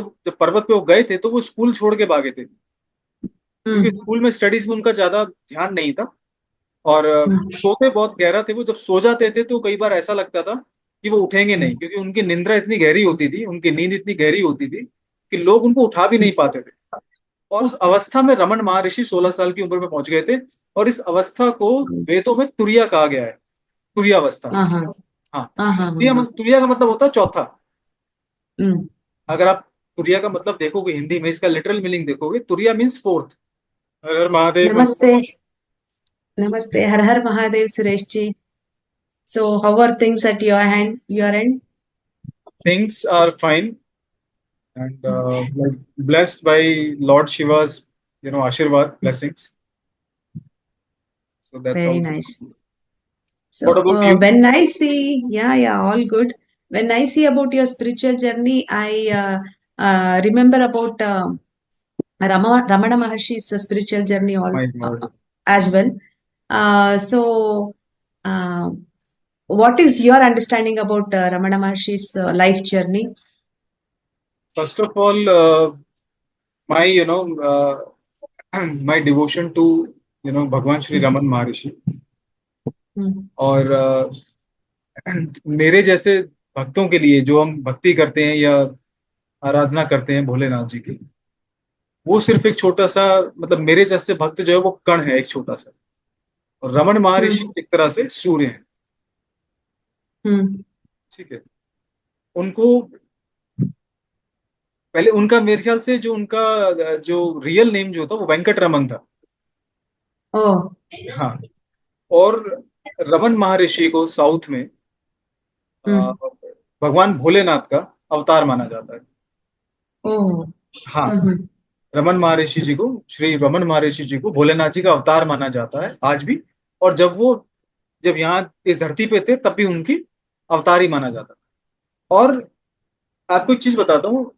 जब पर्वत पे वो गए थे तो वो स्कूल छोड़ के भागे थे, क्योंकि हम्म स्कूल में स्टडीज में उनका ज्यादा ध्यान नहीं था। और हम्म सोते बहुत गहरा थे वो, जब सो जाते थे तो कई बार ऐसा लगता था कि वो उठेंगे नहीं, क्योंकि उनकी निंद्रा इतनी गहरी होती थी, उनकी नींद इतनी गहरी होती थी कि लोग उनको उठा भी नहीं पाते थे। और उस अवस्था में रमन महर्षि 16 साल की उम्र में पहुंच गए थे। और इस अवस्था को वेदों में तुरिया कहा गया है, तुरियावस्था। हाँ हाँ हाँ, हाँ हाँ हाँ तुरिया का मतलब होता है चौथा। हम्म अगर आप तुरिया का मतलब देखोगे हिंदी में, इसका लिटरल मीनिंग देखोगे, तुरिया मीन्स फोर्थ। अगर महादेव। नमस्ते। नमस्ते, Har Har Mahadev, Suresh ji. So how are things at your end? Things are fine and like blessed by Lord Shiva's, Ashirwad blessings. So that's very all. Nice. So, What about you? when I see, yeah, yeah, all good. When I see about your spiritual journey, I remember about Ramana Maharshi's spiritual journey all My God. as well. So, uh, what is your understanding about Ramana Maharshi's life journey? First of all, my my devotion to Bhagwan Shri Mm, Raman Maharishi. mm, और मेरे जैसे भक्तों के लिए, जो हम भक्ति करते हैं या आराधना करते हैं भोलेनाथ जी की, वो सिर्फ एक छोटा सा, मतलब मेरे जैसे भक्त जो है वो कण है, एक छोटा सा। और रमन महर्षि mm, एक तरह से सूर्य है। mm. ठीक है। उनको पहले, उनका मेरे ख्याल से जो उनका जो रियल नेम जो था वो वेंकट रमन था। Oh, हाँ। और रमन महर्षि को साउथ में अ, mm, भगवान भोलेनाथ का अवतार माना जाता है। oh, हाँ। mm, रमन महर्षि जी को, श्री रमन महर्षि जी को भोलेनाथ जी का अवतार माना जाता है आज भी। और जब यहाँ इस धरती पे थे तब भी उनकी अवतार ही माना जाता है। और आपको एक चीज बताता हूँ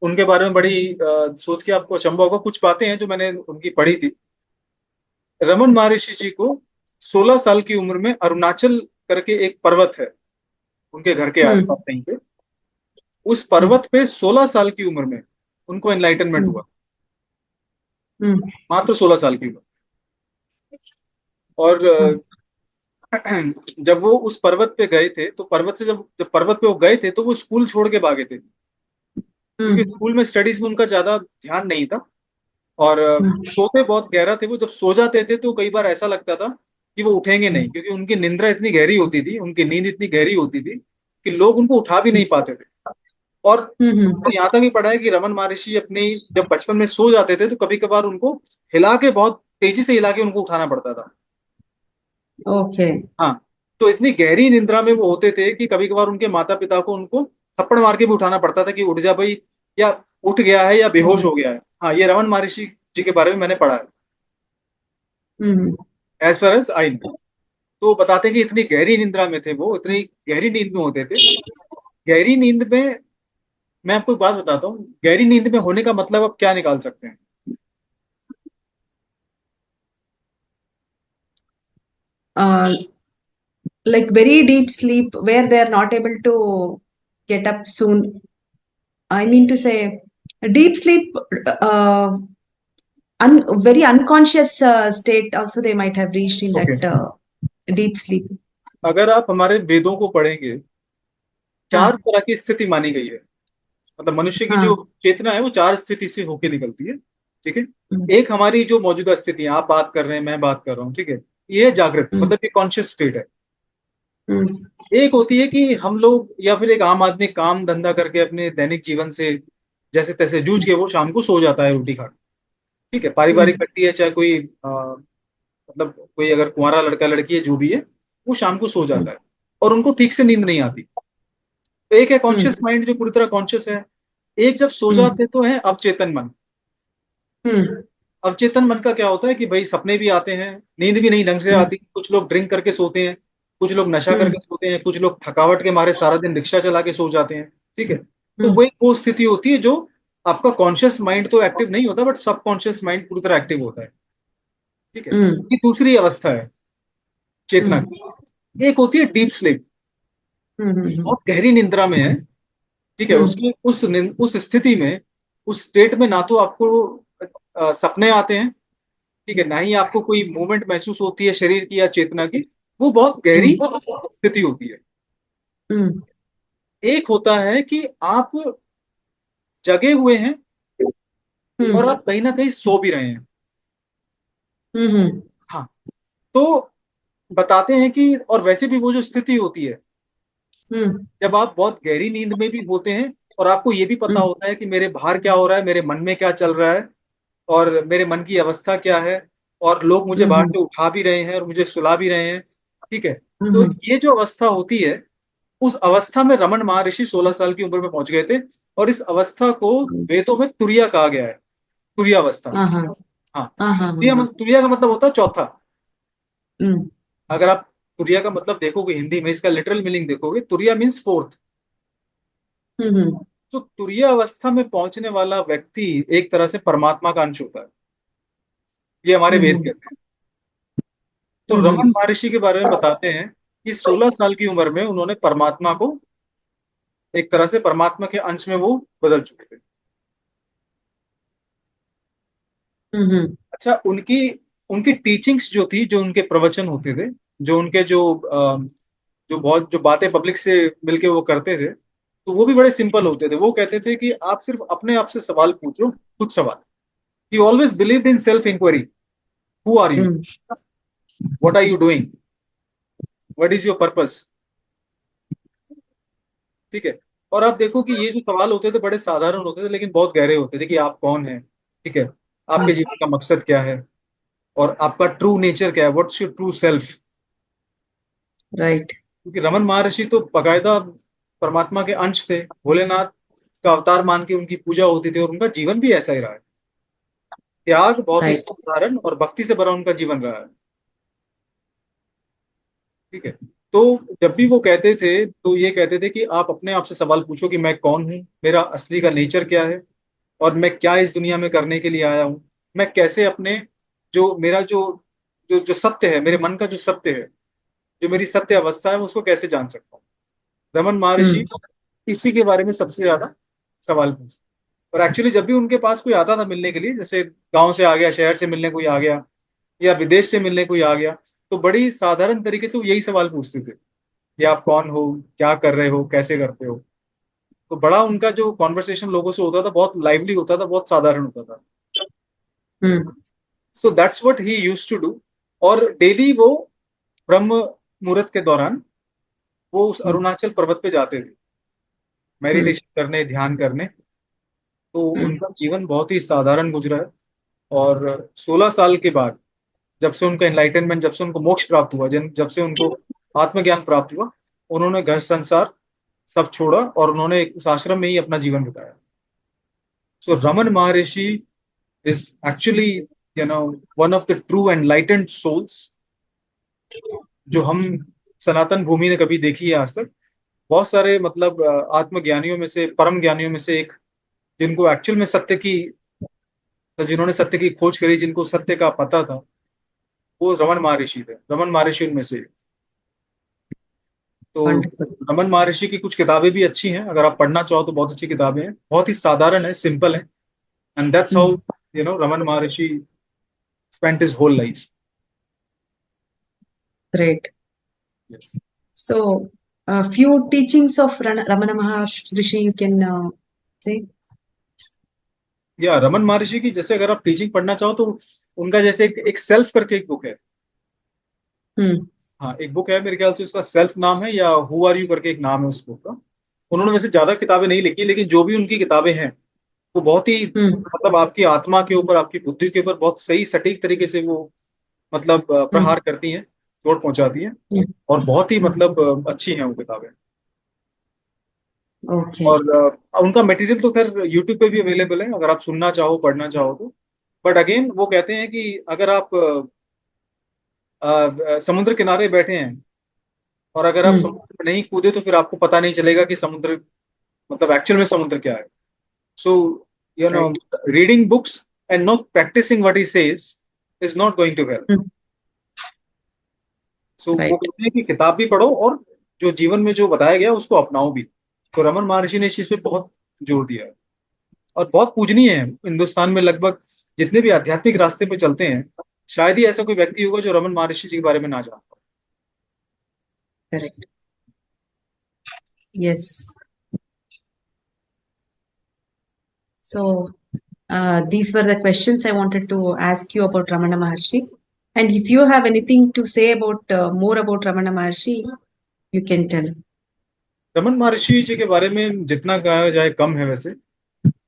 उनके बारे में, बड़ी सोच के आपको अचंभा होगा, कुछ बातें हैं जो मैंने उनकी पढ़ी थी। रमन महर्षि जी को 16 साल की उम्र में अरुणाचल करके एक पर्वत है उनके घर के mm, आसपास कहीं पे, उस पर्वत पे 16 साल की उम्र में उनको एनलाइटनमेंट mm, हुआ। mm, मात्र 16 साल की उम्र। और mm, जब वो उस पर्वत पे गए थे तो पर्वत से जब जब पर्वत पे वो गए थे तो वो स्कूल छोड़ के भागे थे, क्योंकि mm, स्कूल में स्टडीज में उनका ज्यादा ध्यान नहीं था। और mm, सोते बहुत गहरा थे वो, जब सो जाते थे तो कई बार ऐसा लगता था कि वो उठेंगे नहीं, mm, क्योंकि उनकी निंद्रा इतनी गहरी होती थी, उनकी नींद इतनी गहरी होती थी कि लोग उनको उठा भी नहीं पाते थे। और mm, तो यहाँ तक भी पढ़ा है कि रमन महर्षि अपनी जब बचपन में सो जाते थे तो कभी कभार उनको हिला के, बहुत तेजी से हिला के उनको उठाना पड़ता था। okay. हाँ। तो इतनी गहरी निंद्रा में वो होते थे कि कभी कभार उनके माता पिता को उनको थप्पड़ मार के भी उठाना पड़ता था कि उठ जा भाई, या उठ गया है या बेहोश Mm, हो गया है। हाँ, ये रमन महर्षि जी के बारे में मैंने पढ़ा है, mm, as far as I know. तो बताते हैं कि इतनी गहरी निंद्रा में थे वो, इतनी गहरी नींद में होते थे। गहरी नींद में, मैं आपको एक बात बताता हूँ, गहरी नींद में होने का मतलब आप क्या निकाल सकते हैं? uh, like very deep sleep where they are not able to get up soon. I mean to say, deep sleep, uh, very unconscious state. Also, they might have reached in okay. that deep sleep. अगर आप हमारे वेदों को पढ़ेंगे, चार हाँ तरह की स्थिति मानी गई है। मतलब मनुष्य की जो हाँ. चेतना है वो चार स्थिति से होके निकलती है। ठीक है। Mm, एक हमारी जो मौजूदा स्थिति है, आप बात कर रहे हैं, मैं बात कर रहा हूँ, ठीक है, ये है जागृत, mm, मतलब ये कॉन्शियस स्टेट है। mm, एक होती है कि हम लोग या फिर एक आम आदमी काम धंधा करके अपने दैनिक जीवन से जैसे तैसे जूझ के वो शाम को सो जाता है रोटी खा के। ठीक है, पारिवारिक mm, व्यक्ति है चाहे कोई मतलब कोई अगर कुंवारा लड़का लड़की है जो भी है, वो शाम को सो mm, जाता है और उनको ठीक से नींद नहीं आती। तो एक है कॉन्शियस mm, माइंड जो पूरी तरह कॉन्शियस है। एक जब सो mm, जाते तो है अवचेतन मन। mm, अवचेतन मन का क्या होता है कि भाई सपने भी आते हैं, नींद भी नहीं ढंग से mm, आती, कुछ लोग ड्रिंक करके सोते हैं, कुछ लोग नशा mm, करके सोते हैं, कुछ लोग थकावट के मारे सारा दिन रिक्शा चला के सो जाते हैं। ठीक है। तो mm, वो स्थिति होती है जो आपका कॉन्शियस माइंड तो एक्टिव नहीं होता, बट सबकॉन्शियस माइंड पूरी तरह एक्टिव होता है। ठीक है। mm, ये दूसरी अवस्था है चेतना mm, की। एक होती है डीप स्लीप, mm, बहुत गहरी निद्रा में है। ठीक है, हम्म उसकी उस स्थिति में, उस स्टेट में ना तो आपको सपने आते हैं, ठीक है, ना ही आपको कोई मूवमेंट महसूस होती है शरीर की या चेतना की। वो बहुत गहरी हम्म स्थिति होती है। हम्म एक होता है कि आप जगे हुए हैं और हम्म आप कहीं ना कहीं सो भी रहे हैं। हम्म हाँ, तो बताते हैं कि, और वैसे भी वो जो स्थिति होती है, हम्म जब आप बहुत गहरी नींद में भी होते हैं और आपको ये भी पता हम्म होता है कि मेरे बाहर क्या हो रहा है, मेरे मन में क्या चल रहा है, और मेरे मन की अवस्था क्या है, और लोग मुझे बाहर हम्म से उठा भी रहे हैं और मुझे सुला भी रहे हैं, ठीक है। तो हम्म ये जो अवस्था होती है, उस अवस्था में रमन महर्षि 16 साल की उम्र में पहुंच गए थे। और इस अवस्था को वेदों में तुरिया कहा गया है, तुरिया अवस्था। हाँ हाँ हाँ, हाँ हाँ तुरिया का मतलब होता है चौथा। हम्म अगर आप तुरिया का मतलब देखोगे हिंदी में, इसका लिटरल मीनिंग देखोगे, तुरिया मीन्स फोर्थ। हम्म तो तुरिया अवस्था में पहुंचने वाला व्यक्ति एक तरह से परमात्मा का अंश होता है, ये हमारे वेद हम्म कहते हैं। तो हम्म रमन महर्षि के बारे में बताते हैं कि 16 साल की उम्र में उन्होंने परमात्मा को, एक तरह से परमात्मा के अंश में वो बदल चुके थे। हम्म अच्छा, उनकी उनकी टीचिंग्स जो थी, जो उनके प्रवचन होते थे, जो उनके जो बहुत जो बातें पब्लिक से मिलके वो करते थे, तो वो भी बड़े सिंपल होते थे। वो कहते थे कि आप सिर्फ अपने आप से सवाल पूछो, कुछ सवाल। He always believed in self inquiry. Who are you, hmm what are you doing, what is your purpose, ठीक है। और आप देखो कि ये जो सवाल होते थे बड़े साधारण होते थे, लेकिन बहुत गहरे होते थे कि आप कौन हैं, ठीक है, आपके जीवन का मकसद क्या है, और आपका ट्रू नेचर क्या है, what's your true self. Right क्योंकि रमन महर्षि तो बाकायदा परमात्मा के अंश थे, भोलेनाथ का अवतार मान के उनकी पूजा होती थी, और उनका जीवन भी ऐसा ही रहा है। त्याग बहुत ही राइट साधारण और भक्ति से भरा उनका जीवन रहा है, ठीक है। तो जब भी वो कहते थे, तो ये कहते थे कि आप अपने आप से सवाल पूछो कि मैं कौन हूँ, मेरा असली का नेचर क्या है, और मैं क्या इस दुनिया में करने के लिए आया हूँ। मैं कैसे अपने, जो मेरा जो जो जो सत्य है, मेरे मन का जो सत्य है, जो मेरी सत्य अवस्था है, मैं उसको कैसे जान सकता हूँ। रमन महर्षि हम्म इसी के बारे में सबसे ज्यादा सवाल पूछते। और एक्चुअली जब भी उनके पास कोई आता था मिलने के लिए, जैसे गांव से आ गया, शहर से मिलने कोई आ गया, या विदेश से मिलने कोई आ गया, तो बड़ी साधारण तरीके से वो यही सवाल पूछते थे कि आप कौन हो, क्या कर रहे हो, कैसे करते हो। तो बड़ा उनका जो कॉन्वर्सेशन लोगों से होता था, बहुत लाइवली होता था, बहुत साधारण होता था। Hmm so that's what he used to do. और डेली वो ब्रह्म मुहूर्त के दौरान वो उस अरुणाचल पर्वत पे जाते थे, हम्म मेडिटेशन करने, ध्यान करने। तो हम्म उनका जीवन बहुत ही साधारण गुजरा है। और 16 साल के बाद, जब से उनका एनलाइटनमेंट, जब से उनको मोक्ष प्राप्त हुआ, जब से उनको आत्मज्ञान प्राप्त हुआ, उन्होंने घर संसार सब छोड़ा और उन्होंने उस आश्रम में ही अपना जीवन बिताया। So Raman Maharshi is actually, one of the true enlightened souls, जो हम सनातन भूमि ने कभी देखी है आज तक। बहुत सारे मतलब आत्मज्ञानियों में से, परम ज्ञानियों में से एक, जिनको एक्चुअल में सत्य की, तो जिन्होंने सत्य की खोज करी, जिनको सत्य का पता था, वो रमन महर्षि थे। रमन महर्षि उनमें से एक। तो वंडरफुल रमन महर्षि की कुछ किताबें भी अच्छी हैं, अगर आप पढ़ना चाहो तो बहुत अच्छी किताबें हैं, बहुत ही साधारण है, सिंपल है। And that's how Raman Maharshi spent his whole life. Great yes. so a few teachings of Ramana Maharishi you can say या रमन महर्षि की, जैसे अगर आप टीचिंग पढ़ना चाहो तो उनका जैसे एक सेल्फ करके एक बुक है। हम्म हाँ, एक बुक है, मेरे ख्याल से उसका सेल्फ नाम है, या हु आर यू करके एक नाम है उस बुक का। उन्होंने वैसे ज्यादा किताबें नहीं लिखी, लेकिन जो भी उनकी किताबें हैं, वो बहुत ही हम्म मतलब आपकी आत्मा के ऊपर, आपकी बुद्धि के ऊपर बहुत सही सटीक तरीके से वो मतलब हम्म प्रहार करती हैं, चोट पहुंचाती हैं। हम्म और बहुत ही मतलब अच्छी हैं वो किताबें। okay और उनका मटेरियल तो खैर यूट्यूब पे भी अवेलेबल है, अगर आप सुनना चाहो, पढ़ना चाहो तो। बट अगेन वो कहते हैं कि अगर आप समुद्र किनारे बैठे हैं, और अगर आप हम्म समुद्र में नहीं कूदे, तो फिर आपको पता नहीं चलेगा कि समुद्र, मतलब एक्चुअल में समुद्र क्या है। So you know, right reading books and not practising what he says is not going to help. Hmm so वो right कहते हैं कि किताब भी पढ़ो, और जो जीवन में जो बताया गया उसको अपनाओ भी। तो रमन महर्षि ने इस चीज पे बहुत जोर दिया है और बहुत पूजनीय है हिंदुस्तान में। लगभग जितने भी आध्यात्मिक रास्ते पे चलते हैं, शायद ही ऐसा कोई व्यक्ति होगा जो रमन महर्षि जी के बारे में ना जानता हो। Correct. Yes. So, these were the questions I wanted to ask you about Ramana Maharshi. And if you have anything to say about more about Ramana Maharshi, you can tell. Raman महर्षि जी के बारे में जितना कहा जाए कम है वैसे।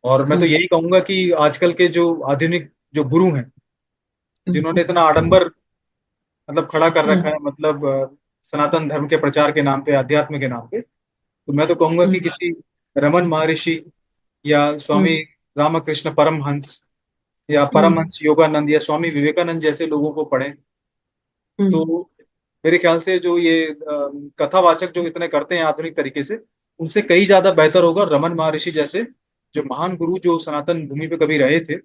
और मैं तो Hmm. यही कहूंगा कि आजकल के जो आधुनिक जो गुरु हैं, जिन्होंने Hmm. इतना आडंबर मतलब खड़ा कर रखा Hmm. है, मतलब सनातन धर्म के प्रचार के नाम पे, अध्यात्म के नाम पे, तो मैं तो कहूंगा कि Hmm. किसी रमन महर्षि या स्वामी Hmm. रामकृष्ण परमहंस या Hmm. परमहंस योगानंद या स्वामी विवेकानंद जैसे लोगों को पढ़ें। Hmm. तो मेरे ख्याल से जो ये कथावाचक जो इतने करते हैं आधुनिक तरीके से, उनसे कई ज्यादा बेहतर होगा रमन महर्षि जैसे जो महान गुरु जो सनातन भूमि पे कभी रहे थे,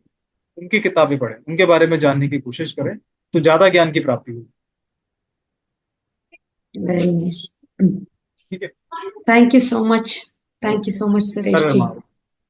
उनकी किताबें पढ़ें, उनके बारे में जानने की कोशिश करें, तो ज्यादा ज्ञान की प्राप्ति होगी। Very nice. Hmm. ठीक है। Thank you so much. Thank okay. you so much, her Suresh her ji. Mahadev.